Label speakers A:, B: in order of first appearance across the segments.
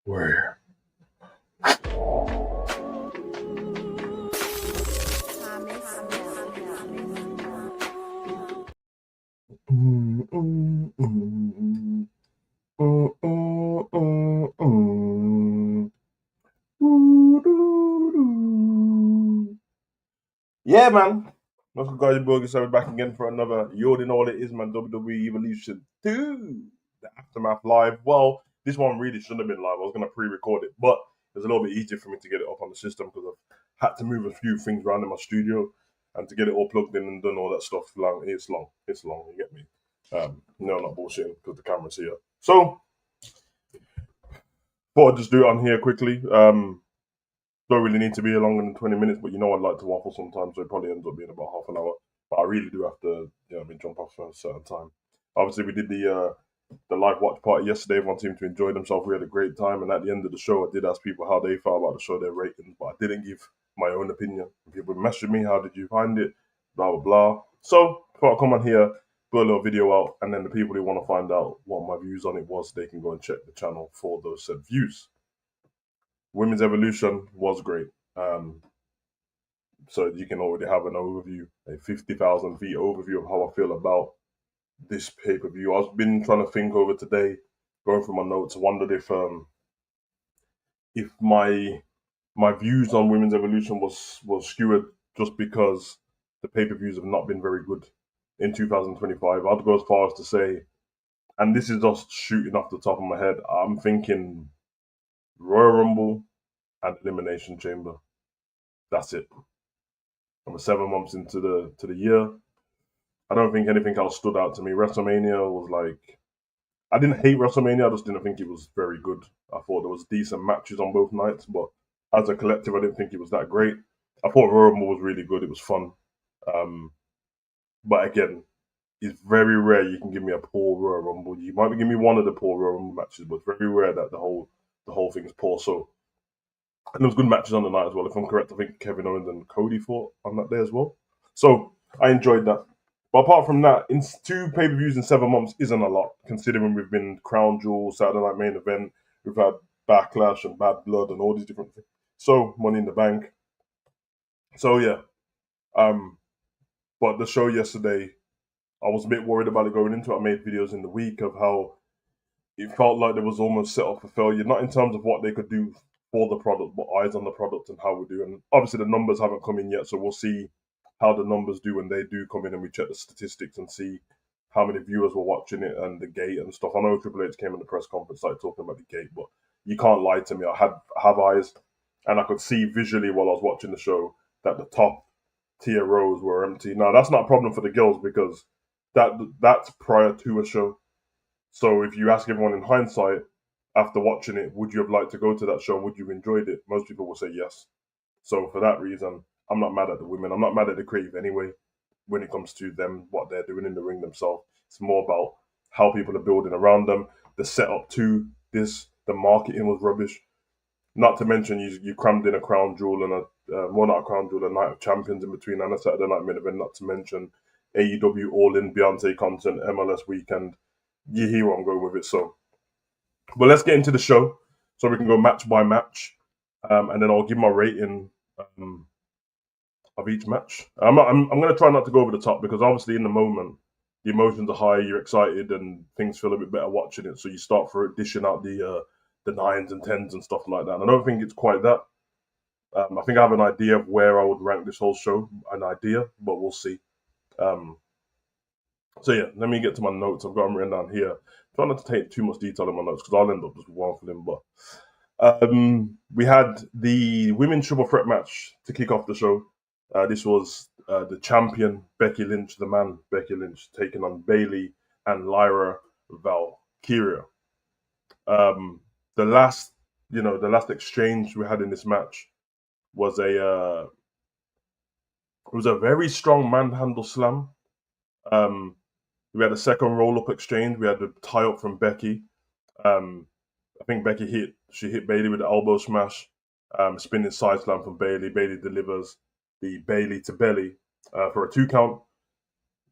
A: Where? Mm, mm, mm, mm. Ooh, doo, doo. Yeah, man. What's good, guys? Your boy Gustavo back again for another You already know what it is, man. WWE Evolution 2, the Aftermath Live. Well, this one really shouldn't have been live. I was going to pre record it, but it was a little bit easier for me to get it up on the system because I've had to move a few things around in my studio and to get it all plugged in and done all that stuff. It's long. It's long. You get me? No, I'm not bullshitting because the camera's here. So, thought I'd just do it on here quickly. Don't really need to be longer than 20 minutes, but you know I'd like to waffle sometimes, so it probably ends up being about half an hour. But I really do have to, jump off at a certain time. Obviously, we did the live watch party yesterday. Everyone seemed to enjoy themselves. We had a great time, and at the end of the show, I did ask people how they felt about the show, their ratings, but I didn't give my own opinion. People messaged me, "How did you find it?" Blah blah blah. So, thought I'd come on here, put a little video out, and then the people who want to find out what my views on it was, they can go and check the channel for those said views. Women's Evolution was great. So you can already have an overview, a 50,000 feet overview of how I feel about this pay per view. I've been trying to think over today, going through my notes. I wondered if my views on Women's Evolution was skewed just because the pay per views have not been very good in 2025. I'd go as far as to say, and this is just shooting off the top of my head, I'm thinking Royal Rumble and Elimination Chamber. That's it. And we're 7 months into the year. I don't think anything else stood out to me. WrestleMania was like, I didn't hate WrestleMania. I just didn't think it was very good. I thought there was decent matches on both nights, but as a collective, I didn't think it was that great. I thought Royal Rumble was really good. It was fun. Um, but again, it's very rare you can give me a poor Royal Rumble. You might give me one of the poor Royal Rumble matches, but it's very rare that the whole thing is poor. So, and there was good matches on the night as well. If I'm correct, I think Kevin Owens and Cody fought on that day as well. So I enjoyed that. But apart from that, in two pay per views in 7 months isn't a lot, considering we've been Crown Jewel, Saturday Night Main Event, we've had Backlash and Bad Blood and all these different things. So Money in the Bank. So yeah. Um, but the show yesterday, I was a bit worried about it going into it. I made videos in the week of how it felt like there was almost set up for failure, not in terms of what they could do for the product, but eyes on the product and how we do. And obviously the numbers haven't come in yet, so we'll see how the numbers do when they do come in and we check the statistics and see how many viewers were watching it and the gate and stuff. I know Triple H came in the press conference like talking about the gate, but you can't lie to me. I have eyes, and I could see visually while I was watching the show that the top tier rows were empty. Now that's not a problem for the girls because that's prior to a show. So if you ask everyone in hindsight after watching it, would you have liked to go to that show? Would you have enjoyed it? Most people will say yes. So for that reason, I'm not mad at the women. I'm not mad at the creative anyway. When it comes to them, what they're doing in the ring themselves, it's more about how people are building around them. The setup to this, the marketing was rubbish. Not to mention you crammed in a crown jewel and well, not a crown jewel, a night of champions in between and a Saturday night main event. Not to mention AEW All In, Beyonce content, MLS weekend. You hear where I'm going with it. So, but let's get into the show so we can go match by match, and then I'll give my rating um, of each match. I'm going to try not to go over the top because obviously in the moment the emotions are high, you're excited, and things feel a bit better watching it. So you start for dishing out the nines and tens and stuff like that. And I don't think it's quite that. I think I have an idea of where I would rank this whole show, an idea, but we'll see. Um, so yeah, let me get to my notes. I've got them written down here. Try not to take too much detail in my notes because I'll end up just waffling. But we had the women's triple threat match to kick off the show. This was the champion Becky Lynch, the man Becky Lynch, taking on Bayley and Lyra Valkyria. The last, the last exchange we had in this match was a very strong manhandle slam. We had a second roll up exchange. We had the tie up from Becky. I think Becky hit Bayley with the elbow smash, spinning side slam from Bayley. Bayley delivers the Bayley to belly for a 2 count.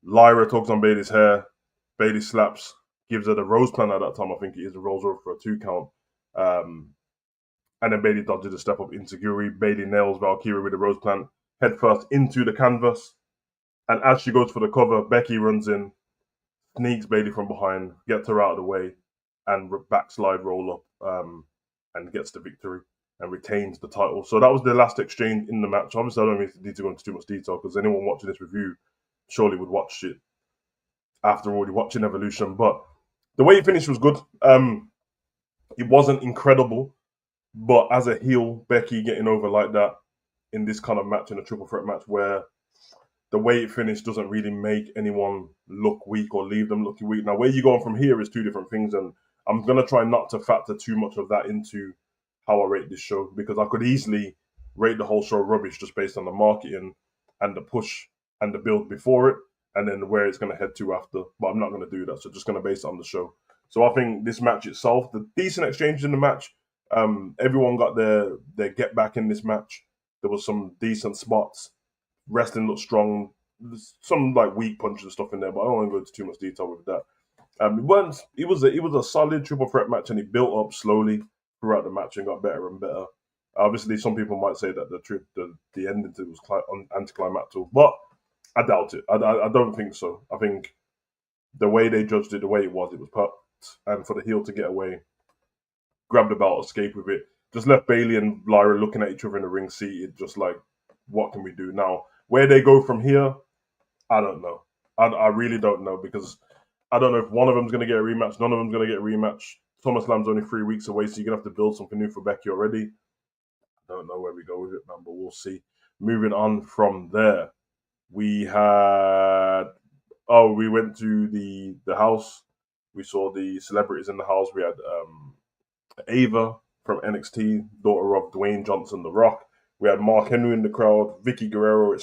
A: Lyra tugs on Bayley's hair. Bayley slaps, gives her the rose plan at that time. I think it is the rose over for a 2 count. and then Bailey dodges a step up into Guri. Bailey nails Valkyrie with a rose plant head first into the canvas. And as she goes for the cover, Becky runs in, sneaks Bailey from behind, gets her out of the way, and backslide roll up, and gets the victory and retains the title. So that was the last exchange in the match. Obviously, I don't need to go into too much detail because anyone watching this review surely would watch it after already watching Evolution. But the way it finished was good. It wasn't incredible, but as a heel, Becky getting over like that in this kind of match, in a triple threat match where the way it finished doesn't really make anyone look weak or leave them looking weak. Now, where you go on from here is two different things, and I'm going to try not to factor too much of that into how I rate this show, because I could easily rate the whole show rubbish just based on the marketing and the push and the build before it, and then where it's going to head to after. But I'm not going to do that, so just going to base it on the show. So I think this match itself, the decent exchanges in the match, everyone got their get back in this match. There was some decent spots. Wrestling looked strong. There's some like weak punches and stuff in there, but I don't want to go into too much detail with that. It was a solid triple threat match, and it built up slowly throughout the match and got better and better. Obviously, some people might say that the ending to it was anticlimactic, but I doubt it. I don't think so. I think the way they judged it, the way it was perfect. And for the heel to get away, grab the belt, escape with it, just left Bailey and Lyra looking at each other in the ring seated, just like, what can we do now? Where they go from here, I don't know. I really don't know, because I don't know if one of them's going to get a rematch. None of them's going to get a rematch. SummerSlam's only 3 weeks away, so you're going to have to build something new for Becky already. I don't know where we go with it, man, but we'll see. Moving on from there, we went to the house. We saw the celebrities in the house. We had Ava from NXT, daughter of Dwayne Johnson, The Rock. We had Mark Henry in the crowd, Vicky Guerrero,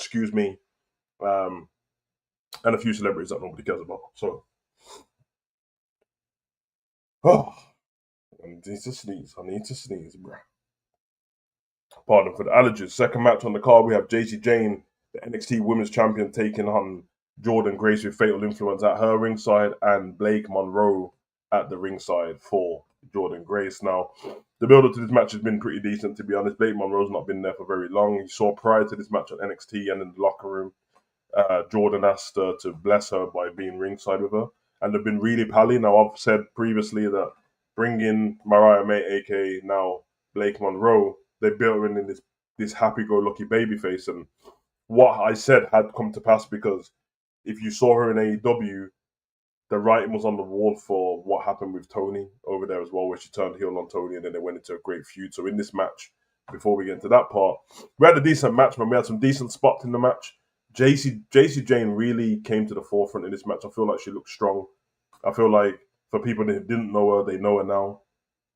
A: and a few celebrities that nobody cares about. So, I need to sneeze, bro. Pardon for the allergies. Second match on the card, we have JC Jane, the NXT Women's Champion, taking on Jordan Grace with Fatal Influence at her ringside, and Blake Monroe at the ringside for Jordan Grace. Now, the build-up to this match has been pretty decent, to be honest. Blake Monroe's not been there for very long. You saw prior to this match at NXT and in the locker room, Jordan asked her to bless her by being ringside with her, and they've been really pally. Now, I've said previously that bringing Mariah May, aka now Blake Monroe, they built her in this happy-go-lucky babyface, and what I said had come to pass, because if you saw her in AEW, the writing was on the wall for what happened with Tony over there as well, where she turned heel on Tony and then they went into a great feud. So in this match, before we get into that part, we had a decent match, man. We had some decent spots in the match. JC Jane really came to the forefront in this match. I feel like she looked strong. I feel like for people that didn't know her, they know her now.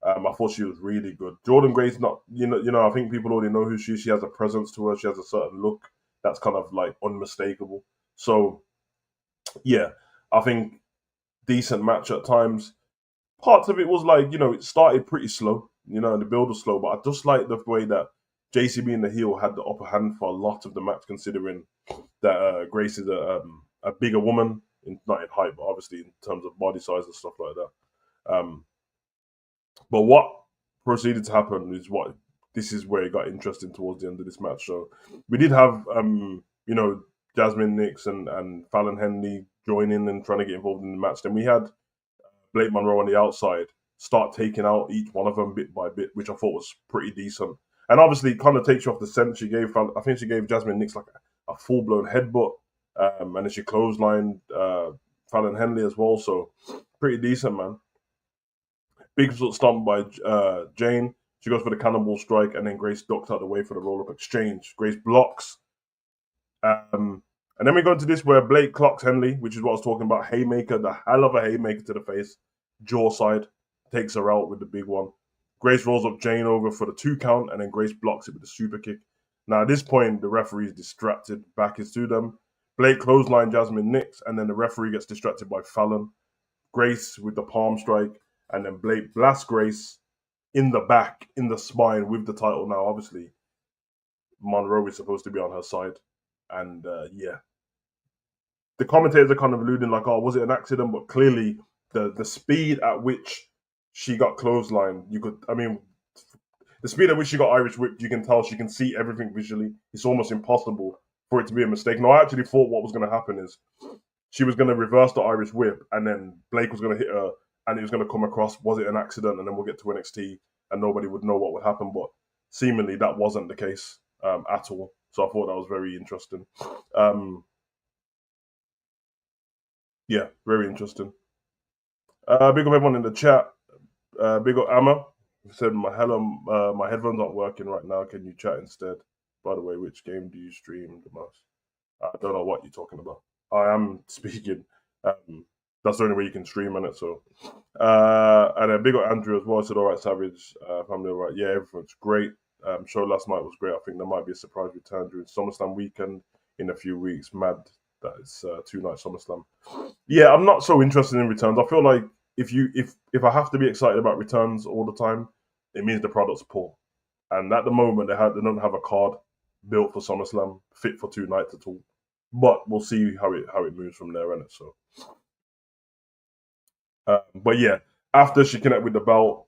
A: I thought she was really good. Jordan Grace, not I think people already know who she is. She has a presence to her. She has a certain look that's kind of like unmistakable. So yeah, I think decent match at times. Parts of it was like, it started pretty slow, and the build was slow, but I just like the way that JC being the heel had the upper hand for a lot of the match, considering that Grace is a bigger woman, not in height, but obviously in terms of body size and stuff like that. But what proceeded to happen this is where it got interesting towards the end of this match. So we did have, Jasmine Nix and Fallon Henley joining and trying to get involved in the match. Then we had Blake Monroe on the outside start taking out each one of them bit by bit, which I thought was pretty decent. And obviously, it kind of takes you off the scent. I think she gave Jasmine Nix like a full-blown headbutt, and then she clotheslined Fallon Henley as well. So pretty decent, man. Big stomp by Jane. She goes for the cannonball strike, and then Grace ducked out the way for the roll-up exchange. Grace blocks. And then we go into this where Blake clocks Henley, which is what I was talking about. Haymaker, the hell of a haymaker to the face. Jaw side. Takes her out with the big one. Grace rolls up Jane over for the 2 count, and then Grace blocks it with a super kick. Now, at this point, the referee is distracted. Back is to them. Blake clothesline Jasmine Nix, and then the referee gets distracted by Fallon. Grace with the palm strike, and then Blake blasts Grace in the back, in the spine with the title. Now, obviously, Monroe is supposed to be on her side. And, yeah. The commentators are kind of alluding like, oh, was it an accident? But clearly, the speed at which she got clotheslined, the speed at which she got Irish whipped, you can tell she can see everything visually. It's almost impossible for it to be a mistake. No, I actually thought what was going to happen is she was going to reverse the Irish whip, and then Blake was going to hit her, and it was going to come across. Was it an accident? And then we'll get to NXT, and nobody would know what would happen. But seemingly that wasn't the case at all. So I thought that was very interesting. Yeah, very interesting. Big up everyone in the chat. Big up Amma said my headphones aren't working right now. Can you chat instead? By the way, which game do you stream the most? I don't know what you're talking about. I am speaking. That's the only way you can stream on it. So, and then big up Andrew as well. I said, all right, Savage, family, all right. Yeah, everything's great. Show last night was great. I think there might be a surprise return during SummerSlam weekend in a few weeks. Mad that it's 2 night SummerSlam. Yeah, I'm not so interested in returns. I feel like if I have to be excited about returns all the time, it means the product's poor. And at the moment, they don't have a card built for SummerSlam fit for 2 nights at all. But we'll see how it moves from there, innit? So, but yeah, after she connect with the belt,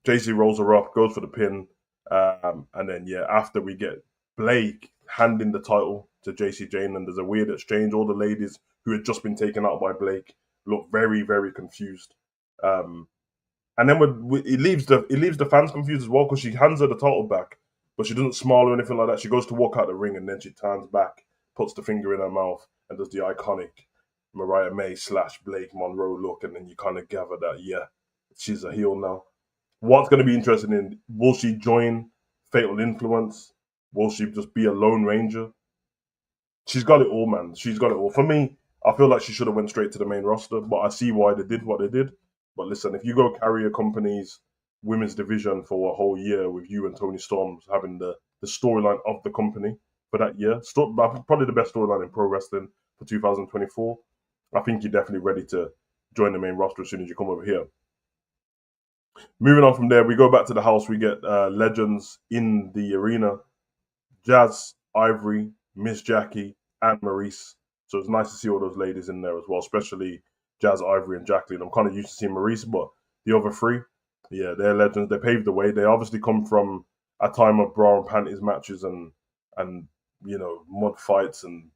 A: JC rolls her up, goes for the pin, and then yeah, after we get Blake handing the title to JC Jane, and there's a weird exchange. All the ladies who had just been taken out by Blake look very, very confused. And then it leaves the fans confused as well because she hands her the title back, but she doesn't smile or anything like that. She goes to walk out the ring and then she turns back, puts the finger in her mouth, and does the iconic Mariah May / Blake Monroe look, and then you kind of gather that yeah, she's a heel now. What's going to be interesting in will she join Fatal Influence? Will she just be a Lone Ranger? She's got it all, man. She's got it all. For me, I feel like she should have went straight to the main roster, but I see why they did what they did. But listen, if you go carry a company's women's division for a whole year with you and Tony Storms having the storyline of the company for that year, probably the best storyline in pro wrestling for 2024, I think you're definitely ready to join the main roster as soon as you come over here. Moving on from there, we go back to the house. We get legends in the arena. Jazz, Ivory, Miss Jackie, and Maurice. So it's nice to see all those ladies in there as well, especially Jazz, Ivory, and Jacqueline. I'm kind of used to seeing Maurice, but the other three, yeah, they're legends. They paved the way. They obviously come from a time of bra and panties matches and mud fights and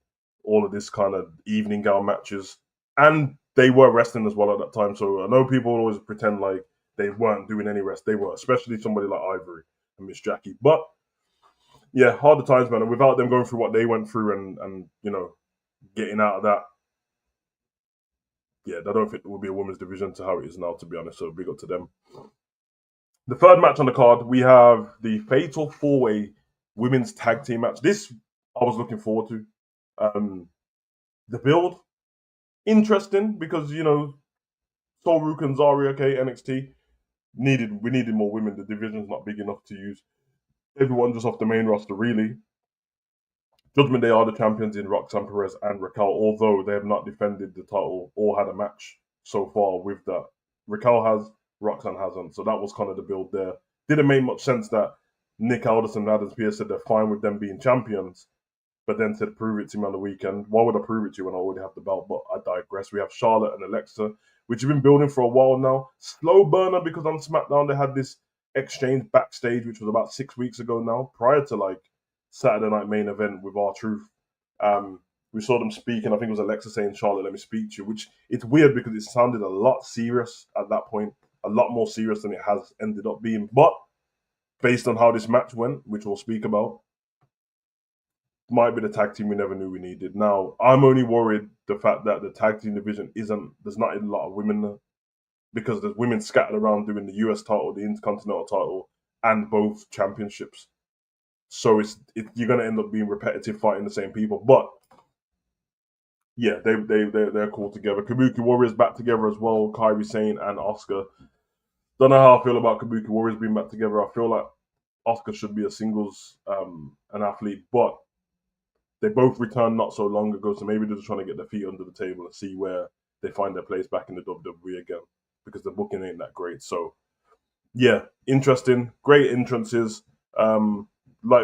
A: all of this kind of evening gown matches. And they were wrestling as well at that time. So I know people always pretend like they weren't doing any rest. They were, especially somebody like Ivory and Miss Jackie. But yeah, harder times, man. And without them going through what they went through and getting out of that, yeah, I don't think it will be a women's division to how it is now, to be honest. So big up to them. The third match on the card, we have the Fatal 4-Way Women's Tag Team match. This I was looking forward to. The build, interesting because Solrook and Zari, okay, NXT we needed more women. The division's not big enough to use everyone just off the main roster, really. Judgment Day are the champions in Roxanne Perez and Raquel, although they have not defended the title or had a match so far with that. Raquel has, Roxanne hasn't. So that was kind of the build there. Didn't make much sense that Nick Aldis and Adam Pearce said they're fine with them being champions, but then said prove it to me on the weekend. Why would I prove it to you when I already have the belt? But I digress. We have Charlotte and Alexa, which have been building for a while now. Slow burner because on SmackDown they had this exchange backstage, which was about 6 weeks ago now, prior to Saturday night main event with R-Truth. We saw them speak, and I think it was Alexa saying, Charlotte, let me speak to you, which it's weird because it sounded a lot serious at that point, a lot more serious than it has ended up being. But based on how this match went, which we'll speak about, might be the tag team we never knew we needed. Now, I'm only worried the fact that the tag team division there's not a lot of women there because there's women scattered around doing the US title, the Intercontinental title, and both championships. So you're going to end up being repetitive fighting the same people. But yeah, they're cool together. Kabuki Warriors back together as well. Kairi Sane and Asuka. Don't know how I feel about Kabuki Warriors being back together. I feel like Asuka should be a singles an athlete, but they both returned not so long ago, so maybe they're just trying to get their feet under the table and see where they find their place back in the WWE again because the booking ain't that great. So yeah, interesting, great entrances.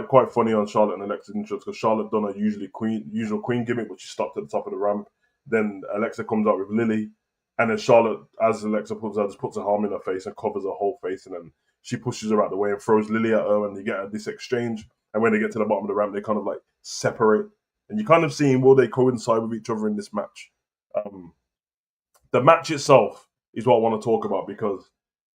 A: Quite funny on Charlotte and Alexa's entrance because Charlotte done her usual queen gimmick, but she stopped at the top of the ramp. Then Alexa comes out with Lily, and then Charlotte, as Alexa puts out, just puts her arm in her face and covers her whole face, and then she pushes her out the way and throws Lily at her, and you get this exchange. And when they get to the bottom of the ramp, they kind of like separate, and you kind of seeing will they coincide with each other in this match. Um, the match itself is what I want to talk about because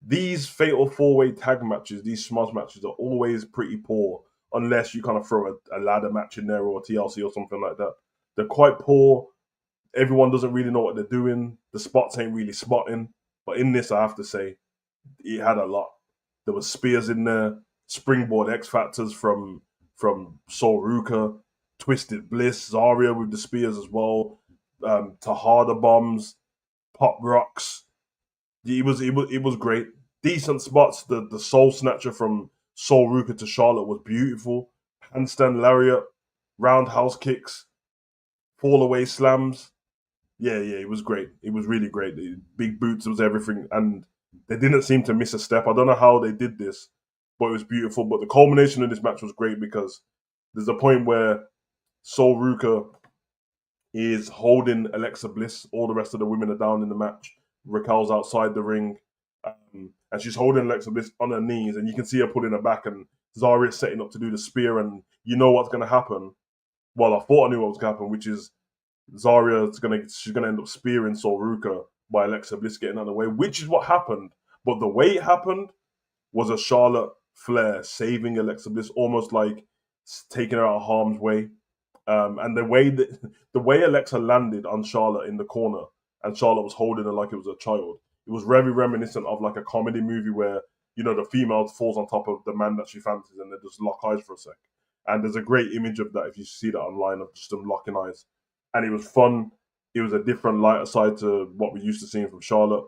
A: these fatal four-way tag matches, these smash matches, are always pretty poor unless you kind of throw a ladder match in there or a TLC or something like that. They're quite poor. Everyone doesn't really know what they're doing. The spots ain't really spotting. But in this, I have to say, it had a lot. There was spears in there, springboard X Factors from Sol Ruka, Twisted Bliss, Zarya with the spears as well, Tahada bombs, pop rocks. It was great. Decent spots. The soul snatcher from Sol Ruka to Charlotte was beautiful. Handstand lariat, roundhouse kicks, fall away slams. Yeah, it was great. It was really great. The big boots was everything, and they didn't seem to miss a step. I don't know how they did this, but it was beautiful. But the culmination of this match was great because there's a point where Sol Ruka is holding Alexa Bliss. All the rest of the women are down in the match. Raquel's outside the ring, and she's holding Alexa Bliss on her knees, and you can see her pulling her back, and Zarya's setting up to do the spear, and you know what's going to happen. Well, I thought I knew what was going to happen, which is she's gonna end up spearing Sol Ruka by Alexa Bliss getting out of the way, which is what happened. But the way it happened was a Charlotte Flair saving Alexa Bliss, almost like taking her out of harm's way. And the way Alexa landed on Charlotte in the corner, and Charlotte was holding her like it was a child. It was very reminiscent of like a comedy movie where the female falls on top of the man that she fancies, and they just lock eyes for a sec. And there's a great image of that if you see that online of just them locking eyes. And it was fun. It was a different lighter side to what we're used to seeing from Charlotte.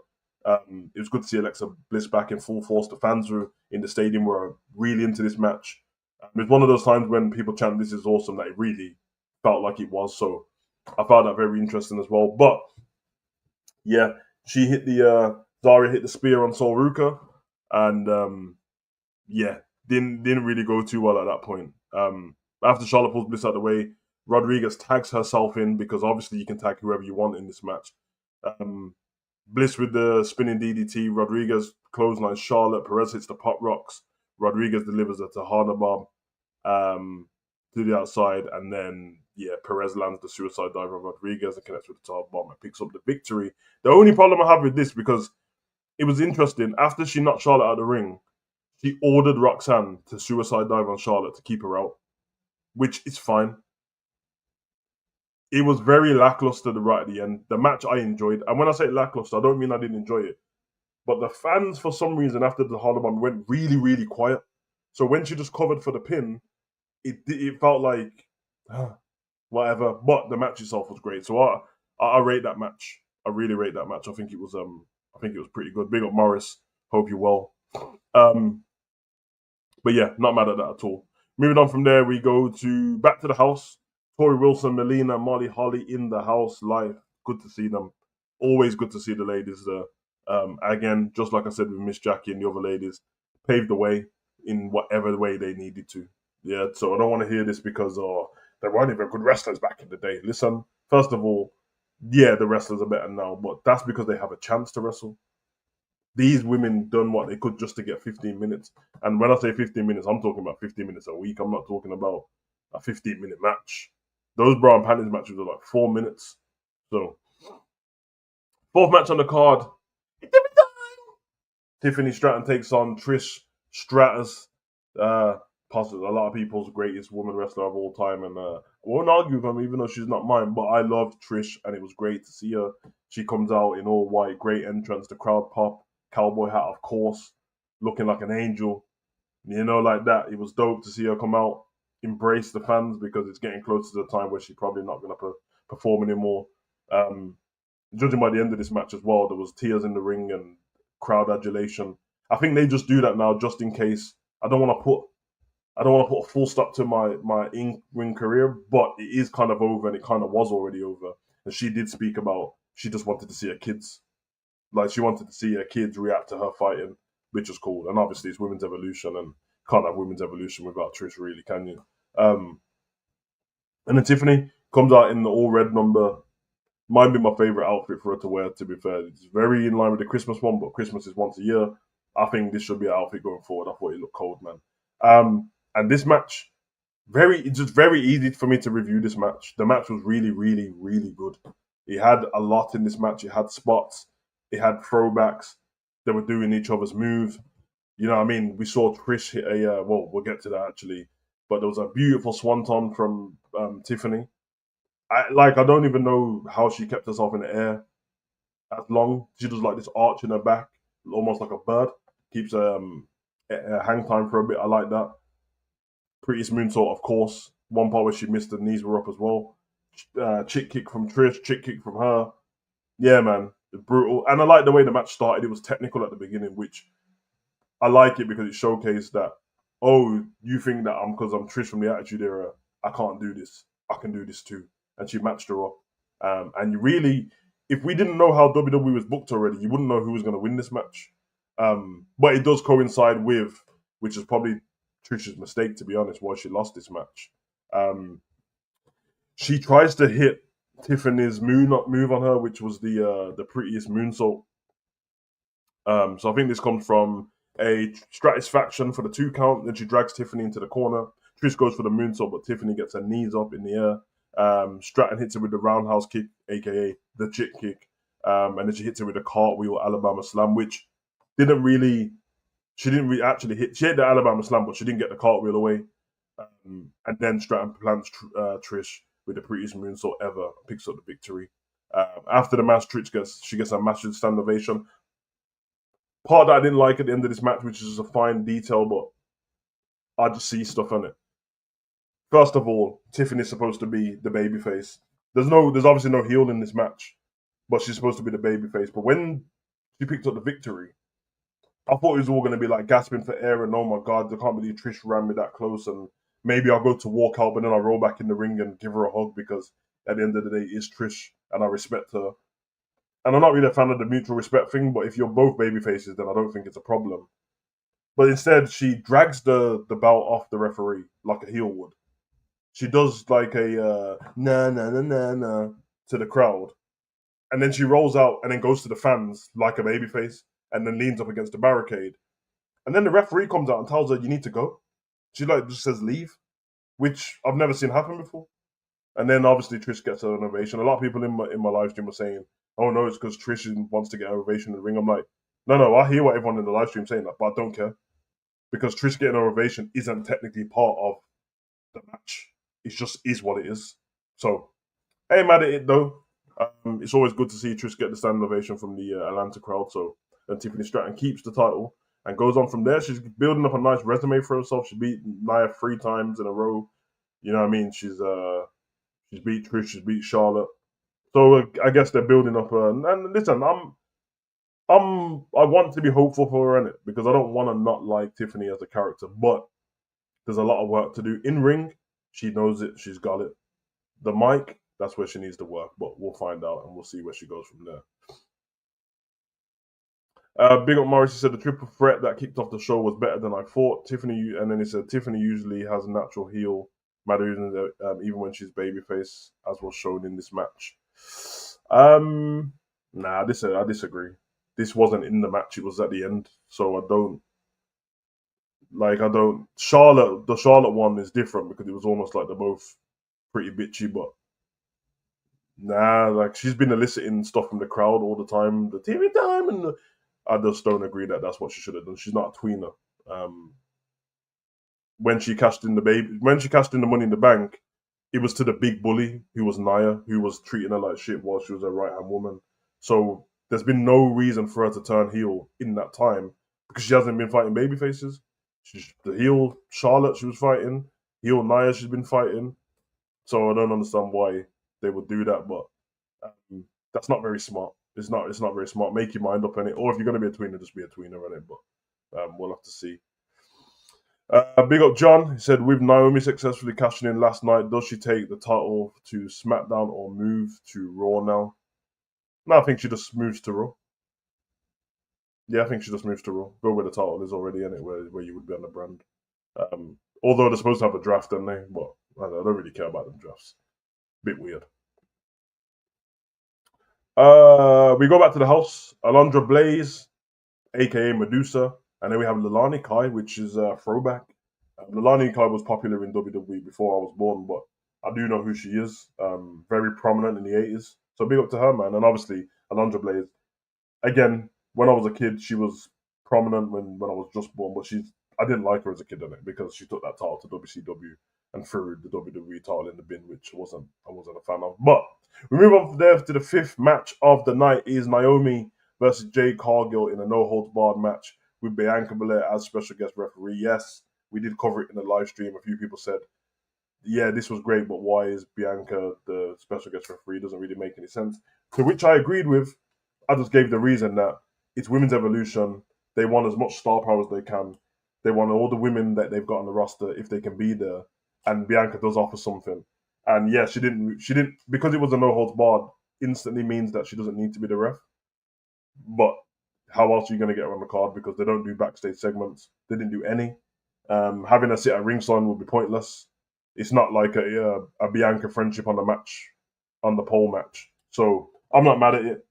A: It was good to see Alexa Bliss back in full force. The fans were in the stadium were really into this match. It was one of those times when people chant "This is awesome" that it really felt like it was. So I found that very interesting as well. But yeah, she hit the Zarya hit the spear on Sol Ruka, and yeah, didn't really go too well at that point. After Charlotte pulls Bliss out of the way, Rodriguez tags herself in because obviously you can tag whoever you want in this match. Bliss with the spinning DDT, Rodriguez clothesline Charlotte, Perez hits the pop rocks, Rodriguez delivers a Tahana bomb to the outside, and then Perez lands the suicide dive on Rodriguez and connects with the Tahana bomb and picks up the victory. The only problem I have with this, because it was interesting, after she knocked Charlotte out of the ring, she ordered Roxanne to suicide dive on Charlotte to keep her out, which is fine. It was very lackluster right at the end. The match I enjoyed, and when I say lackluster, I don't mean I didn't enjoy it, but the fans for some reason after the Harlem Bomb went really, really quiet. So when she just covered for the pin, it felt like whatever. But the match itself was great, so I rate that match. I really rate that match. I think it was pretty good. Big up Morris. Hope you're well. But yeah, not mad at that at all. Moving on from there, we go back to the house. Tori Wilson, Melina, Molly Holly in the house live. Good to see them. Always good to see the ladies there. Again, just like I said with Miss Jackie and the other ladies, paved the way in whatever way they needed to. Yeah, so I don't want to hear this because they weren't even good wrestlers back in the day. Listen, first of all, yeah, the wrestlers are better now, but that's because they have a chance to wrestle. These women done what they could just to get 15 minutes. And when I say 15 minutes, I'm talking about 15 minutes a week. I'm not talking about a 15-minute match. Those bra and panties matches are like 4 minutes. So, fourth match on the card. Tiffany Stratton takes on Trish Stratus, possibly a lot of people's greatest woman wrestler of all time. And I won't argue with them, even though she's not mine. But I loved Trish, and it was great to see her. She comes out in all white, great entrance. The crowd pop, cowboy hat, of course, looking like an angel. Like that. It was dope to see her come out, embrace the fans because it's getting close to the time where she's probably not going to perform anymore. Judging by the end of this match as well, there was tears in the ring and crowd adulation. I think they just do that now just in case. I don't want to put a full stop to my in-ring career, but it is kind of over, and it kind of was already over. And she did speak about she just wanted to see her kids, like she wanted to see her kids react to her fighting, which was cool. And obviously it's women's evolution, and can't have women's evolution without Trish, really, can you? And then Tiffany comes out in the all red number. Might be my favorite outfit for her to wear, to be fair. It's very in line with the Christmas one, but Christmas is once a year. I think this should be an outfit going forward. I thought it looked cold, man. And this match, it's just very easy for me to review this match. The match was really, really, really good. It had a lot in this match. It had spots. It had throwbacks. They were doing each other's moves. You know what I mean? We saw Trish hit a, well, we'll get to that actually, but there was a beautiful swanton from Tiffany. I don't even know how she kept herself in the air as long. She does like this arch in her back, almost like a bird. Keeps a hang time for a bit. I like that. Prettiest moonsault, of course. One part where she missed, the knees were up as well. Chick kick from Trish, chick kick from her. Yeah, man, brutal. And I like the way the match started. It was technical at the beginning, which I like it because it showcased that, oh, you think that because I'm Trish from the Attitude Era, I can't do this. I can do this too. And she matched her up. And you really, if we didn't know how WWE was booked already, you wouldn't know who was going to win this match. But it does coincide with, which is probably Trish's mistake, to be honest, why she lost this match. She tries to hit Tiffany's move on her, which was the prettiest moonsault. So I think this comes from a stratisfaction for the 2 count. Then she drags Tiffany into the corner. Trish goes for the moonsault, but Tiffany gets her knees up in the air. Stratton hits her with the roundhouse kick, aka the chick kick, and then she hits her with a cartwheel Alabama slam, which she didn't really actually hit. She hit the Alabama slam, but she didn't get the cartwheel away. And then Stratton plants Trish with the prettiest moonsault ever, picks up the victory. After the match, Trish gets a massive stand ovation. Part that I didn't like at the end of this match, which is a fine detail, but I just see stuff on it. First of all, Tiffany's supposed to be the babyface. There's obviously no heel in this match, but she's supposed to be the babyface. But when she picked up the victory, I thought it was all going to be like gasping for air and oh my god, I can't believe Trish ran me that close, and maybe I'll go to walk out, but then I'll roll back in the ring and give her a hug because at the end of the day, it's Trish and I respect her. And I'm not really a fan of the mutual respect thing, but if you're both baby faces, then I don't think it's a problem. But instead, she drags the belt off the referee like a heel would. She does like a na na na na na to the crowd, and then she rolls out and then goes to the fans like a babyface, and then leans up against the barricade. And then the referee comes out and tells her, "You need to go." She like just says, "Leave," which I've never seen happen before. And then obviously Trish gets an ovation. A lot of people in my live stream were saying, "Oh no, it's because Trish wants to get an ovation in the ring." I'm like, no, I hear what everyone in the live stream saying that, but I don't care because Trish getting an ovation isn't technically part of the match. It just is what it is. So I ain't mad at it though. It's always good to see Trish get the standing ovation from the Atlanta crowd. So and Tiffany Stratton keeps the title and goes on from there. She's building up a nice resume for herself. She beat Nia 3 times in a row. You know what I mean? She's beat Trish. She's beat Charlotte. So I guess they're building up. And listen, I want to be hopeful for her in it because I don't want to not like Tiffany as a character, but there's a lot of work to do in ring. She knows it. She's got it. The mic, that's where she needs to work, but we'll find out and we'll see where she goes from there. Big up Morris, he said the triple threat that kicked off the show was better than I thought. Tiffany, and then he said Tiffany usually has a natural heel, even when she's babyface, as was shown in this match. Nah, I disagree. This wasn't in the match; it was at the end. So I don't. Charlotte, the Charlotte one is different because it was almost like they're both pretty bitchy, but nah, like she's been eliciting stuff from the crowd all the time, the TV time, and I just don't agree that that's what she should have done. She's not a tweener. When she cashed in the Money in the Bank, it was to the big bully who was Nia, who was treating her like shit while she was a right hand woman. So there's been no reason for her to turn heel in that time because she hasn't been fighting baby faces. She's the heel Charlotte she was fighting, heel Nia she's been fighting. So I don't understand why they would do that, but that's not very smart. It's not very smart. Make your mind up on it, or if you're going to be a tweener, just be a tweener on it. But we'll have to see. Big up John. He said, with Naomi successfully cashing in last night, does she take the title to SmackDown or move to Raw now? No, I think she just moves to Raw. Yeah, I think she just moves to Raw. Go where the title is already in it, where you would be on the brand. Although they're supposed to have a draft, don't they? But I don't really care about them drafts. Bit weird. We go back to the house. Alundra Blaze aka Medusa, and then we have Lilani Kai, which is a throwback. Lilani Kai was popular in WWE before I was born, but I do know who she is. Very prominent in the 80s. So big up to her, man. And obviously, Alundra Blaze. Again, when I was a kid, she was prominent when I was just born, but I didn't like her as a kid in it because she took that title to WCW and threw the WWE title in the bin, which I wasn't a fan of. But we move on from there to the fifth match of the night is Naomi versus Jade Cargill in a no holds barred match with Bianca Belair as special guest referee. Yes, we did cover it in the live stream. A few people said, yeah, this was great, but why is Bianca the special guest referee? It doesn't really make any sense. To which I agreed with. I just gave the reason that it's women's evolution. They want as much star power as they can. They want all the women that they've got on the roster if they can be there. And Bianca does offer something. And yeah, she didn't because it was a no holds barred. Instantly means that she doesn't need to be the ref. But how else are you going to get her on the card? Because they don't do backstage segments. They didn't do any. Having her sit at ringside would be pointless. It's not like a Bianca friendship on the match, on the pole match. So I'm not mad at it.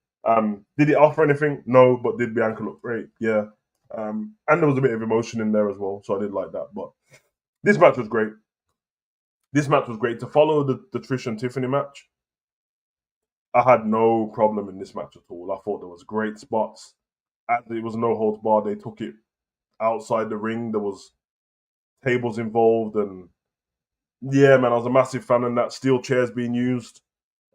A: Did it offer anything? No, but did Bianca look great? Yeah. And there was a bit of emotion in there as well, so I did like that. But this match was great. This match was great. To follow the Trish and Tiffany match, I had no problem in this match at all. I thought there was great spots. As it was no holds bar, they took it outside the ring. There was tables involved, and yeah, man, I was a massive fan of that. Steel chairs being used,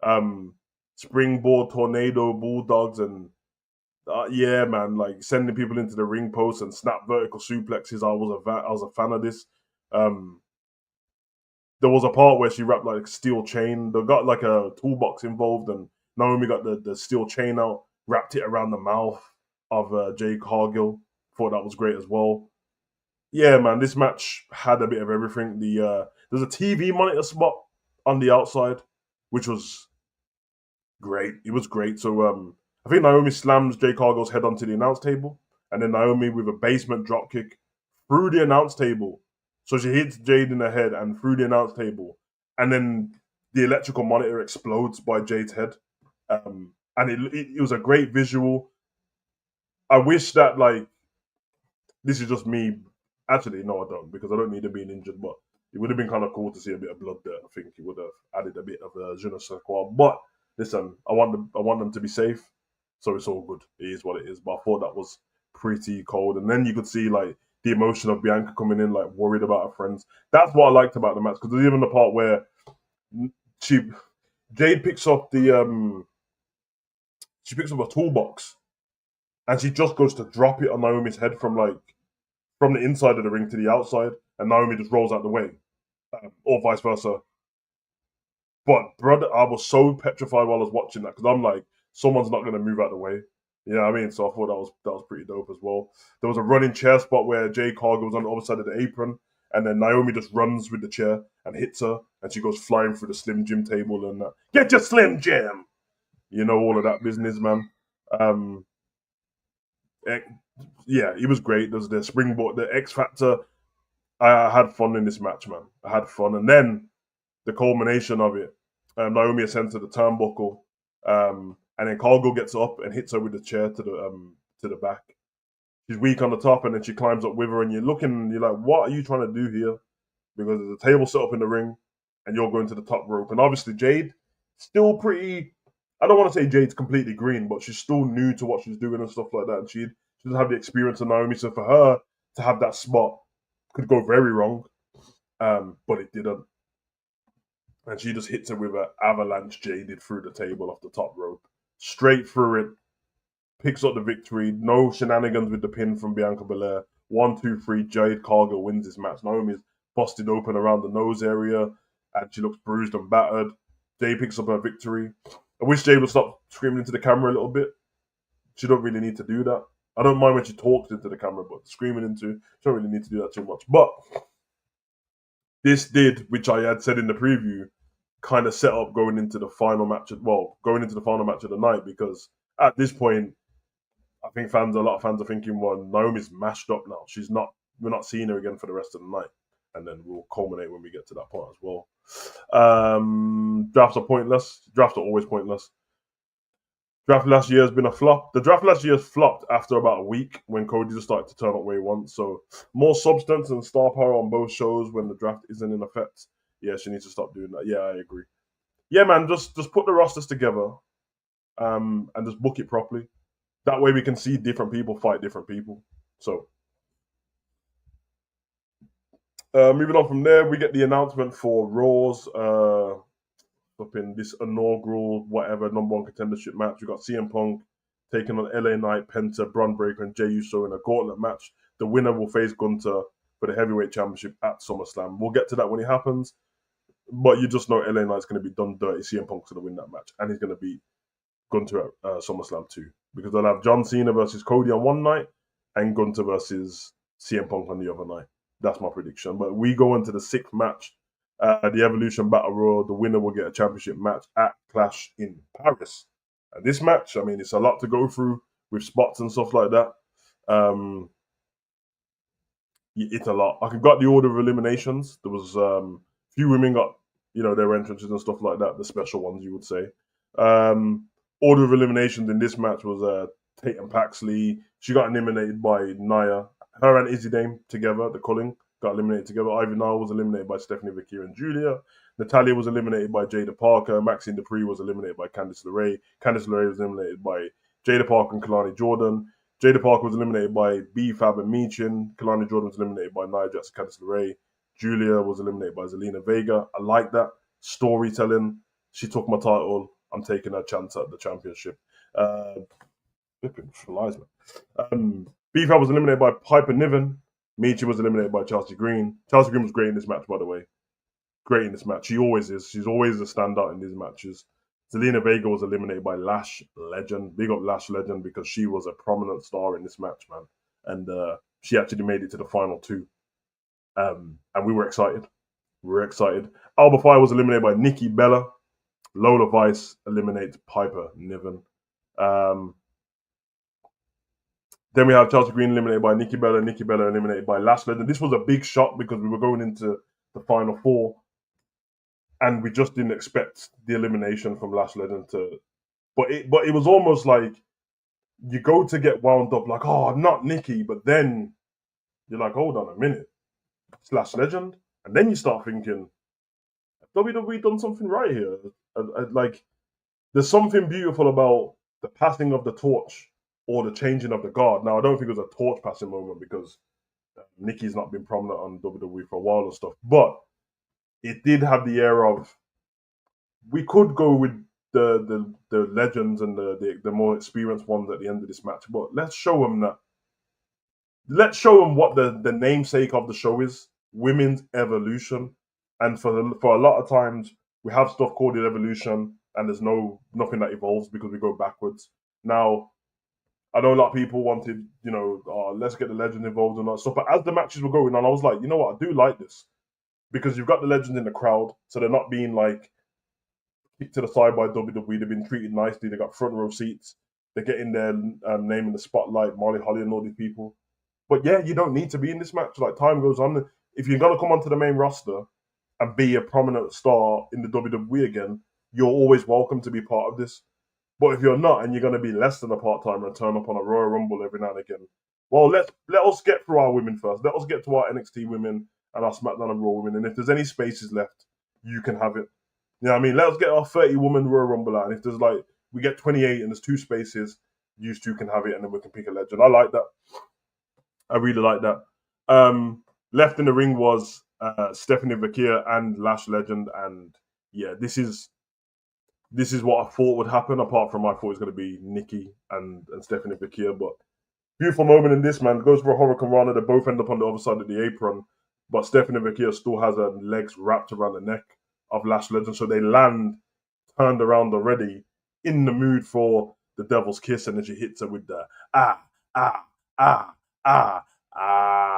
A: um, springboard, tornado, bulldogs, and yeah, man, like sending people into the ring post and snap vertical suplexes. I was a fan of this. Um, there was a part where she wrapped like steel chain. They got like a toolbox involved, and Naomi got the steel chain out, wrapped it around the mouth of Jade Cargill. Thought that was great as well. Yeah, man, this match had a bit of everything. There's a TV monitor spot on the outside, which was great. It was great. So I think Naomi slams Jade Cargill's head onto the announce table, and then Naomi with a basement drop kick through the announce table. So she hits Jade in the head and through the announce table, and then the electrical monitor explodes by Jade's head. And it was a great visual. I wish that like this is just me. Actually, no, I don't because I don't need him being injured. But it would have been kind of cool to see a bit of blood there. I think it would have added a bit of je ne sais quoi. But listen, I want them to be safe, so it's all good. It is what it is. But I thought that was pretty cold, and then you could see like the emotion of Bianca coming in, like worried about her friends. That's what I liked about the match because there's even the part where she Jade picks up she picks up a toolbox and she just goes to drop it on Naomi's head from the inside of the ring to the outside, and Naomi just rolls out the way, or vice versa. But brother, I was so petrified while I was watching that because I'm like, someone's not going to move out the way. You know what I mean? So I thought that was pretty dope as well. There was a running chair spot where Jade Cargill was on the other side of the apron, and then Naomi just runs with the chair and hits her, and she goes flying through the Slim Jim table and get your Slim Jim. You know all of that business, man. Um, eh, yeah, it was great. There's the springboard, the X Factor. I had fun in this match, man. I had fun, and then the culmination of it, Naomi ascends to the turnbuckle, and then Cargill gets up and hits her with the chair to the back. She's weak on the top, and then she climbs up with her, and you're like, what are you trying to do here? Because there's a table set up in the ring, and you're going to the top rope, and obviously Jade still pretty. I don't want to say Jade's completely green, but she's still new to what she's doing and stuff like that. And she doesn't have the experience of Naomi, so for her to have that spot could go very wrong. But it didn't. And she just hits her with an avalanche jaded through the table off the top rope. Straight through it. Picks up the victory. No shenanigans with the pin from Bianca Belair. 1, 2, 3. Jade Cargill wins this match. Naomi's busted open around the nose area. And she looks bruised and battered. Jade picks up her victory. I wish Jade would stop screaming into the camera a little bit. She don't really need to do that. I don't mind when she talks into the camera, but screaming into, she don't really need to do that too much. But this did, which I had said in the preview, kind of set up going into the final match. Going into the final match of the night because at this point, I think a lot of fans are thinking, well, Naomi's mashed up now. We're not seeing her again for the rest of the night, and then we'll culminate when we get to that point as well. Drafts are pointless. Drafts are always pointless. Draft last year has been a flop. The draft last year has flopped after about a week when Cody just started to turn up where he wants. So more substance and star power on both shows when the draft isn't in effect. Yeah, she needs to stop doing that. Yeah, I agree. Yeah, man, just put the rosters together, and just book it properly. That way we can see different people fight different people. So moving on from there, we get the announcement for Raw's up in this inaugural whatever number one contendership match. We got CM Punk taking on LA Knight, Penta, Braun Breaker, and Jey Uso in a gauntlet match. The winner will face Gunter for the heavyweight championship at SummerSlam. We'll get to that when it happens, but you just know LA Knight's going to be done dirty. CM Punk's going to win that match, and he's going to beat Gunter at SummerSlam too, because they'll have John Cena versus Cody on one night and Gunter versus CM Punk on the other night. That's my prediction. But we go into the sixth match, the Evolution Battle Royal. The winner will get a championship match at Clash in Paris. And this match, I mean, it's a lot to go through with spots and stuff like that. It's a lot. I got the order of eliminations. There was few women got their entrances and stuff like that. The special ones, you would say. Order of eliminations in this match was Tatum Paxley. She got eliminated by Nia. Her and Izzy Dame together, the Culling, got eliminated together. Ivy Nile was eliminated by Stephanie Vickier and Julia. Natalia was eliminated by Jada Parker. Maxine Dupree was eliminated by Candice LeRae. Candice LeRae was eliminated by Jada Parker and Kalani Jordan. Jada Parker was eliminated by B-Fab and Meechin. Kalani Jordan was eliminated by Nia Jax and Candice LeRae. Julia was eliminated by Zelina Vega. I like that storytelling. She took my title. I'm taking a chance at the championship. Flies, man. B-Fab was eliminated by Piper Niven. Meechin was eliminated by Chelsea Green. Chelsea Green was great in this match, by the way. Great in this match. She always is. She's always a standout in these matches. Zelina Vega was eliminated by Lash Legend. Big up Lash Legend because she was a prominent star in this match, man. And she actually made it to the final two. And we were excited. Alba Fire was eliminated by Nikki Bella. Lola Vice eliminates Piper Niven. Then we have Chelsea Green eliminated by Nikki Bella. Nikki Bella eliminated by Lash Legend. This was a big shock because we were going into the final four, and we just didn't expect the elimination from Lash Legend to. But it was almost like you go to get wound up like, oh, not Nikki, but then you're like, hold on a minute, it's Lash Legend, and then you start thinking, WWE done something right here. Like, there's something beautiful about the passing of the torch or the changing of the guard. Now, I don't think it was a torch passing moment because Nikki's not been prominent on WWE for a while and stuff, but it did have the air of we could go with the legends and the more experienced ones at the end of this match, but let's show them that. Let's show them what the namesake of the show is: women's evolution. And for a lot of times, we have stuff called the evolution, and there's nothing that evolves because we go backwards. Now, I know a lot of people wanted, let's get the legend involved and all that stuff. But as the matches were going on, I was like, you know what, I do like this because you've got the legends in the crowd, so they're not being like kicked to the side by WWE. They've been treated nicely. They got front row seats. They're getting their name in the spotlight. Molly Holly and all these people. But yeah, you don't need to be in this match. Like, time goes on. If you're gonna come onto the main roster and be a prominent star in the WWE again, you're always welcome to be part of this. But if you're not, and you're going to be less than a part-timer and turn up on a Royal Rumble every now and again, well, let us get through our women first. Let us get to our NXT women and our SmackDown and Raw women. And if there's any spaces left, you can have it. You know what I mean? Let us get our 30-woman Royal Rumble out. And if there's we get 28 and there's 2 spaces, you two can have it, and then we can pick a legend. I like that. I really like that. Left in the ring was Stephanie Vickier and Lash Legend, and yeah, this is what I thought would happen. Apart from I thought it was going to be Nikki and Stephanie Vickier, but beautiful moment in this, man. Goes for a Hurricane Rana. They both end up on the other side of the apron, but Stephanie Vickier still has her legs wrapped around the neck of Lash Legend, so they land turned around already, in the mood for the Devil's Kiss, and then she hits her with the ah ah ah ah ah,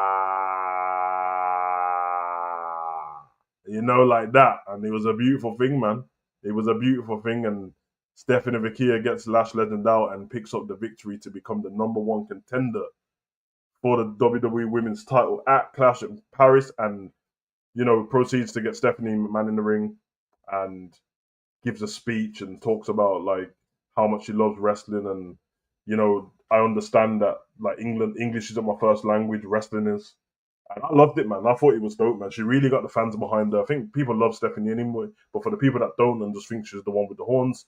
A: like that, and it was a beautiful thing, man. It was a beautiful thing, and Stephanie Vickier gets Lash Legend out and picks up the victory to become the number one contender for the WWE Women's title at Clash in Paris, and proceeds to get Stephanie McMahon in the ring and gives a speech and talks about how much she loves wrestling, and I understand that like English isn't my first language, wrestling is. And I loved it, man. I thought it was dope, man. She really got the fans behind her. I think people love Stephanie anyway, but for the people that don't and just think she's the one with the horns,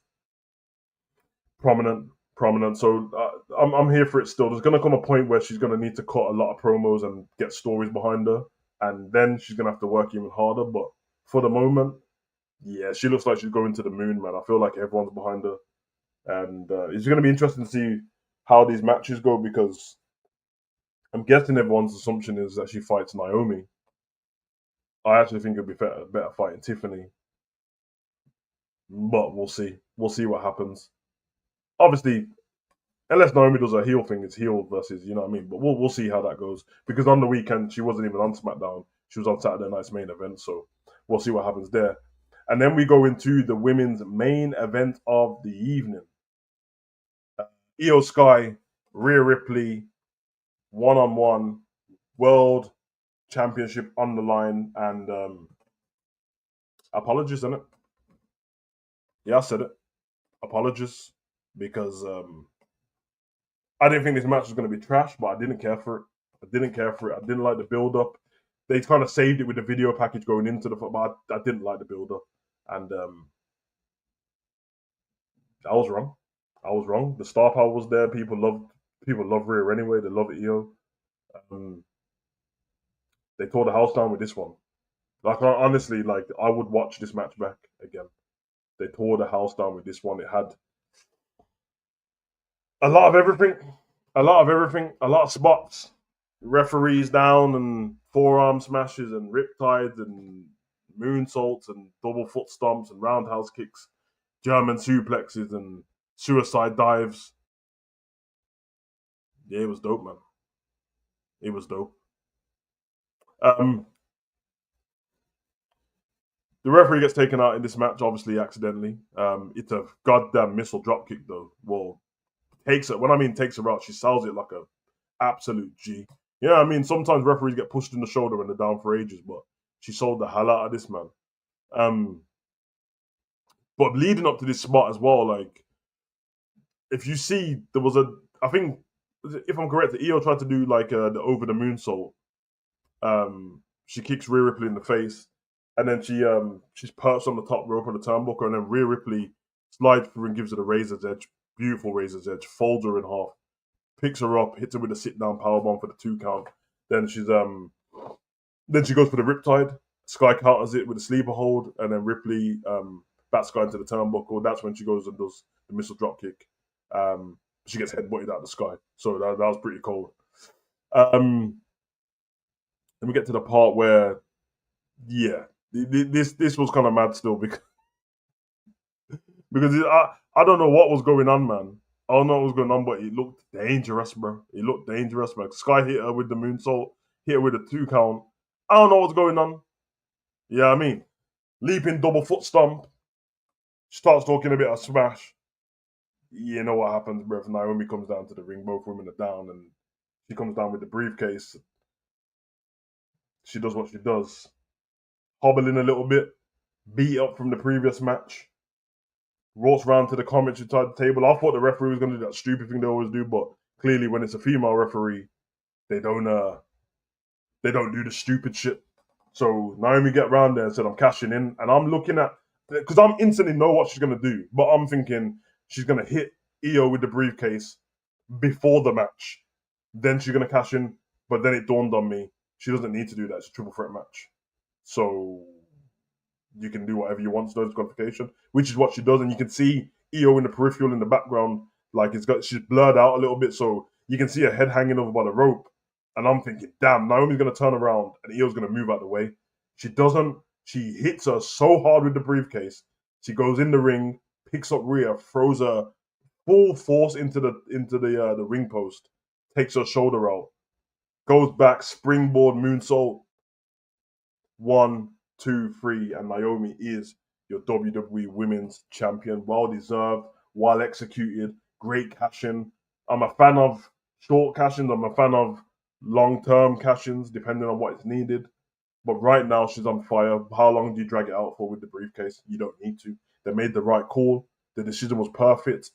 A: prominent, prominent. So I'm here for it still. There's gonna come a point where she's gonna need to cut a lot of promos and get stories behind her, and then she's gonna have to work even harder. But for the moment, yeah, she looks like she's going to the moon, man. I feel like everyone's behind her, and it's gonna be interesting to see how these matches go because I'm guessing everyone's assumption is that she fights Naomi. I actually think it'd be better fighting Tiffany, but we'll see. We'll see what happens. Obviously, unless Naomi does a heel thing, it's heel versus, you know what I mean. But we'll see how that goes because on the weekend she wasn't even on SmackDown; she was on Saturday night's main event. So we'll see what happens there. And then we go into the women's main event of the evening. Io Sky, Rhea Ripley, one-on-one, world championship on the line, and apologies, innit? Yeah, I said it. Apologies because I didn't think this match was going to be trash, but I didn't care for it. I didn't care for it. I didn't like the build up. They kind of saved it with the video package going into the, but I didn't like the build up, and I was wrong. I was wrong. The star power was there. People love Rhea anyway. They love Io. Um, they tore the house down with this one. Like honestly, like I would watch this match back again. They tore the house down with this one. It had a lot of everything, a lot of spots, referees down and forearm smashes and riptides and moonsaults and double foot stomps and roundhouse kicks, German suplexes and suicide dives. Yeah, it was dope, man. It was dope. Um, the referee gets taken out in this match, obviously accidentally. It's a goddamn missile dropkick, though. Well, takes it. When I mean takes her out, she sells it like a absolute G. Yeah, I mean sometimes referees get pushed in the shoulder when they're down for ages, but she sold the hell out of this man. Um, but leading up to this spot as well, like if you see, there was a, I think if I'm correct, Io tried to do like the over the moonsault. She kicks Rhea Ripley in the face, and then she's perched on the top rope of the turnbuckle, and then Rhea Ripley slides through and gives her the razor's edge, beautiful razor's edge, folds her in half, picks her up, hits her with a sit down powerbomb for the 2 count. Then then she goes for the riptide. Sky counters it with a sleeper hold, and then Ripley bats Sky into the turnbuckle. That's when she goes and does the missile drop kick. She gets headbutted out of the sky, so that was pretty cold. Then we get to the part where, yeah, this was kind of mad still because I don't know what was going on, man. I don't know what was going on, but it looked dangerous, bro. It looked dangerous, man. Sky hit her with the moonsault, hit her with a 2 count. I don't know what's going on. Yeah, I mean, leaping double foot stomp, starts talking a bit of smash. You know what happens, bro. If Naomi comes down to the ring, both women are down, and she comes down with the briefcase. She does what she does, hobbling a little bit, beat up from the previous match. Walks round to the commentary table. I thought the referee was going to do that stupid thing they always do, but clearly, when it's a female referee, they don't do the stupid shit. So Naomi get round there and said, "I'm cashing in," and I'm looking at because I'm instantly know what she's gonna do, but I'm thinking she's gonna hit Io with the briefcase before the match, then she's gonna cash in. But then it dawned on me she doesn't need to do that. It's a triple threat match, so you can do whatever you want to disqualification, which is what she does, and you can see Io in the peripheral in the background, like she's blurred out a little bit, so you can see her head hanging over by the rope. And I'm thinking, damn, Naomi's gonna turn around and Io's gonna move out the way. She doesn't. She hits her so hard with the briefcase. She goes in the ring, picks up Rhea, throws her full force into the ring post, takes her shoulder out, goes back, springboard moonsault. 1, 2, 3, and Naomi is your WWE Women's Champion. Well deserved, well executed, great cash-in. I'm a fan of short cash-ins. I'm a fan of long-term cash-ins, depending on what is needed. But right now, she's on fire. How long do you drag it out for with the briefcase? You don't need to. They made the right call. The decision was perfect.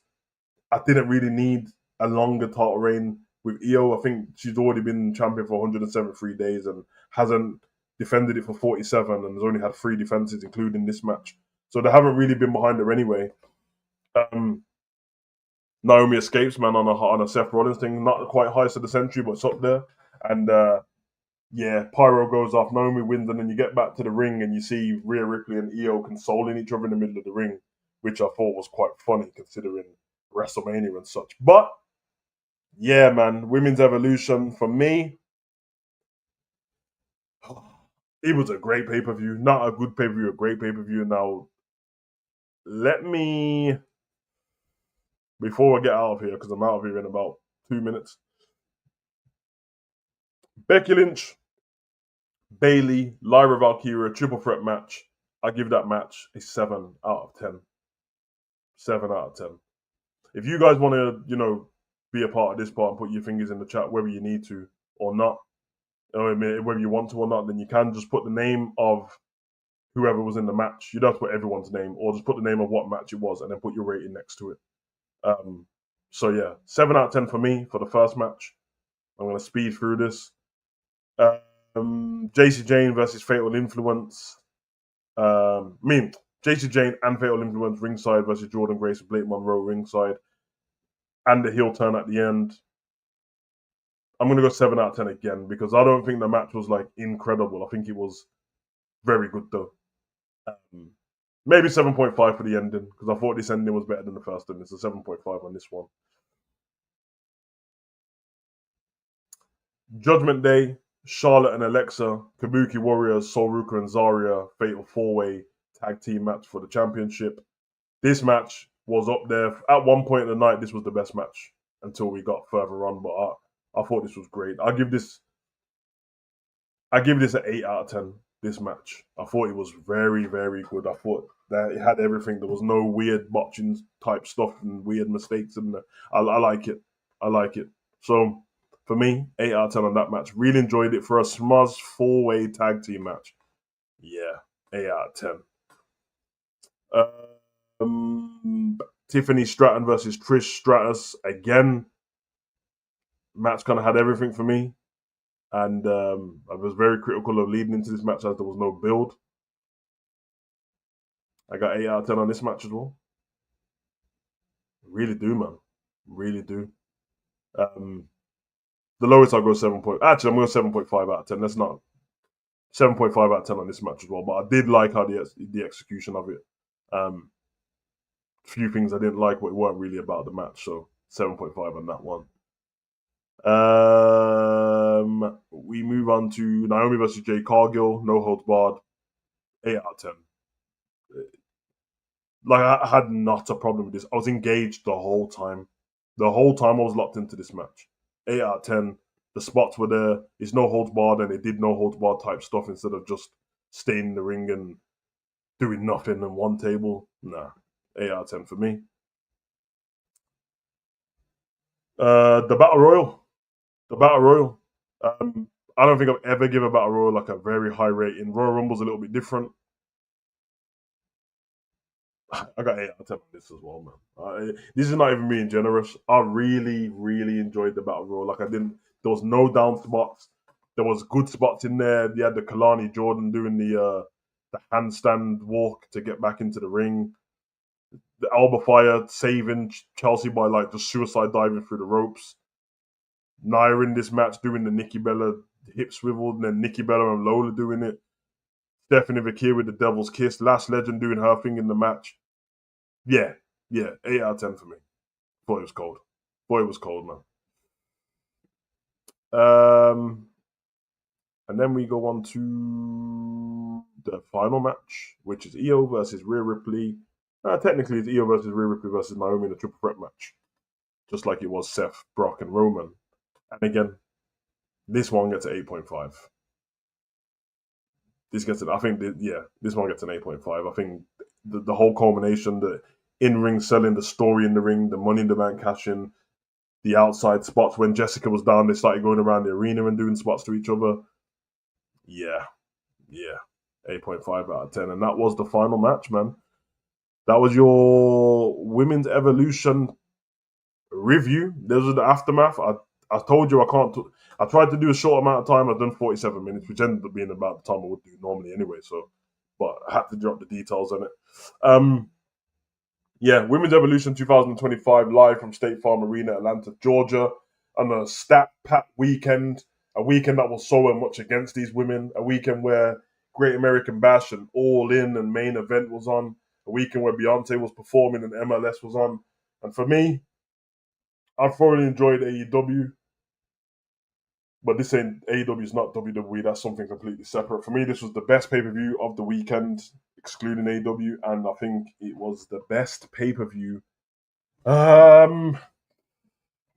A: I didn't really need a longer title reign with Io. I think she's already been champion for 173 days and hasn't defended it for 47 and has only had 3 defenses, including this match. So they haven't really been behind her anyway. Naomi escapes, man, on a Seth Rollins thing. Not quite highest of the century, but it's up there. And yeah, Pyro goes off, Naomi wins, and then you get back to the ring and you see Rhea Ripley and Io consoling each other in the middle of the ring, which I thought was quite funny considering WrestleMania and such. But yeah, man, Women's Evolution for me, it was a great pay per view. Not a good pay per view, a great pay per view. Now, let me, before I get out of here, because I'm out of here in about 2 minutes, Becky Lynch, Bailey, Lyra Valkyria, triple threat match. I give that match a 7 out of 10. 7 out of 10. If you guys want to, be a part of this part and put your fingers in the chat, whether you need to or not, or whether you want to or not, then you can just put the name of whoever was in the match. You don't have to put everyone's name, or just put the name of what match it was and then put your rating next to it. So yeah, 7 out of 10 for me for the first match. I'm going to speed through this. JC Jane versus Fatal Influence. JC Jane and Fatal Influence ringside versus Jordan Grace and Blake Monroe ringside. And the heel turn at the end. I'm going to go 7 out of 10 again because I don't think the match was like incredible. I think it was very good though. Maybe 7.5 for the ending because I thought this ending was better than the first ending. So 7.5 on this one. Judgment Day, Charlotte and Alexa, Kabuki Warriors, Sol Ruka and Zarya, Fatal 4-Way tag team match for the championship. This match was up there. At one point in the night, this was the best match until we got further on, but I thought this was great. I give this an 8 out of 10, this match. I thought it was very, very good. I thought that it had everything. There was no weird botching type stuff and weird mistakes in there. I like it. I like it. So, for me, 8 out of 10 on that match. Really enjoyed it for a smuzz 4-way tag team match. Yeah, 8 out of 10. Tiffany Stratton versus Trish Stratus. Again, match kind of had everything for me. And I was very critical of leading into this match as there was no build. I got 8 out of 10 on this match as well. Really do, man. Really do. The lowest I'll go 7. Actually, I'm going to go 7.5 out of 10. That's not 7.5 out of 10 on this match as well. But I did like how the execution of it. Few things I didn't like, but it weren't really about the match. So 7.5 on that one. We move on to Naomi versus Jade Cargill. No holds barred. 8 out of 10. Like, I had not a problem with this. I was engaged the whole time. The whole time I was locked into this match. 8 out of 10. The spots were there. It's no holds barred, and they did no holds barred type stuff instead of just staying in the ring and doing nothing on one table. Nah. 8 out of 10 for me. The Battle Royal. The Battle Royal. I don't think I've ever given a Battle Royal like a very high rating. Royal Rumble's a little bit different. I got 8 out of 10 on this as well, man. This is not even being generous. I really, really enjoyed the Battle Royal. Like, there was no down spots. There was good spots in there. You had the Kalani Jordan doing the handstand walk to get back into the ring. The Alba Fire saving Chelsea by like just suicide diving through the ropes. Nia in this match doing the Nikki Bella hip swivel, and then Nikki Bella and Lola doing it. Stephanie Vakir with the Devil's Kiss. Last Legend doing her thing in the match. Yeah, 8 out of 10 for me. Thought it was cold. Man. And then we go on to the final match, which is Io versus Rhea Ripley. Technically, it's Io versus Rhea Ripley versus Naomi in a triple threat match, just like it was Seth, Brock, and Roman. And again, this one gets an 8.5. This one gets an 8.5. I think the whole culmination, the in-ring selling, the story in the ring, the Money in the Bank cash-in, the outside spots when Jessica was down, they started going around the arena and doing spots to each other. Yeah, 8.5 out of 10. And that was the final match, man. That was your Women's Evolution review. Those are the aftermath. I told you I can't. I tried to do a short amount of time. I've done 47 minutes, which ended up being about the time I would do normally anyway. So, but I had to drop the details on it. Yeah, Women's Evolution 2025 live from State Farm Arena, Atlanta, Georgia, on a stat-packed weekend. A weekend that was so much against these women. A weekend where Great American Bash and All In and Main Event was on. A weekend where Beyonce was performing and MLS was on. And for me, I thoroughly enjoyed AEW, but this ain't AEW is not WWE. That's something completely separate. For me, this was the best pay per view of the weekend, excluding AEW, and I think it was the best pay per view. I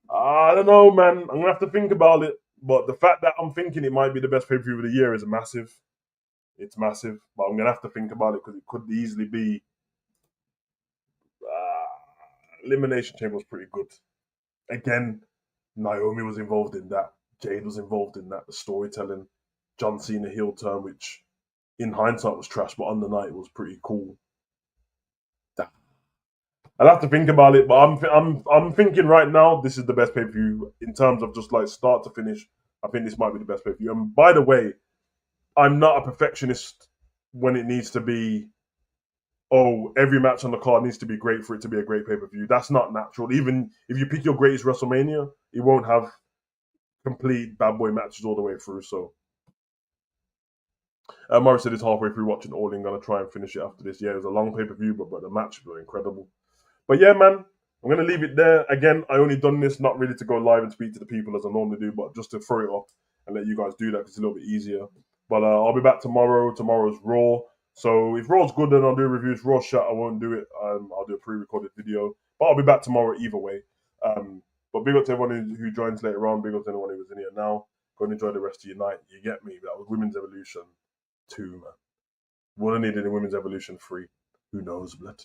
A: don't know, man. I'm gonna have to think about it. But the fact that I'm thinking it might be the best pay per view of the year is massive. It's massive, but I'm gonna have to think about it because it could easily be. Elimination Chamber was pretty good. Again, Naomi was involved in that. Jade was involved in that. The storytelling, John Cena heel turn, which in hindsight was trash, but on the night was pretty cool. I'll have to think about it, but I'm thinking right now this is the best pay per view in terms of just like start to finish. I think this might be the best pay per view. And by the way, I'm not a perfectionist when it needs to be. Oh, every match on the card needs to be great for it to be a great pay per view. That's not natural. Even if you pick your greatest WrestleMania, it won't have complete bad boy matches all the way through. So, Morris said it's halfway through watching All In. Gonna try and finish it after this. Yeah, it was a long pay per view, but the matches were incredible. But yeah, man, I'm gonna leave it there. Again, I only done this not really to go live and speak to the people as I normally do, but just to throw it up and let you guys do that because it's a little bit easier. But I'll be back tomorrow. Tomorrow's Raw. So if Raw's good, then I'll do reviews. Raw shut, I won't do it. I'll do a pre-recorded video. But I'll be back tomorrow either way. But big up to everyone who joins later on. Big up to anyone who's in here now. Go and enjoy the rest of your night. You get me? That was Women's Evolution 2, man. Would have needed a Women's Evolution 3. Who knows, blood?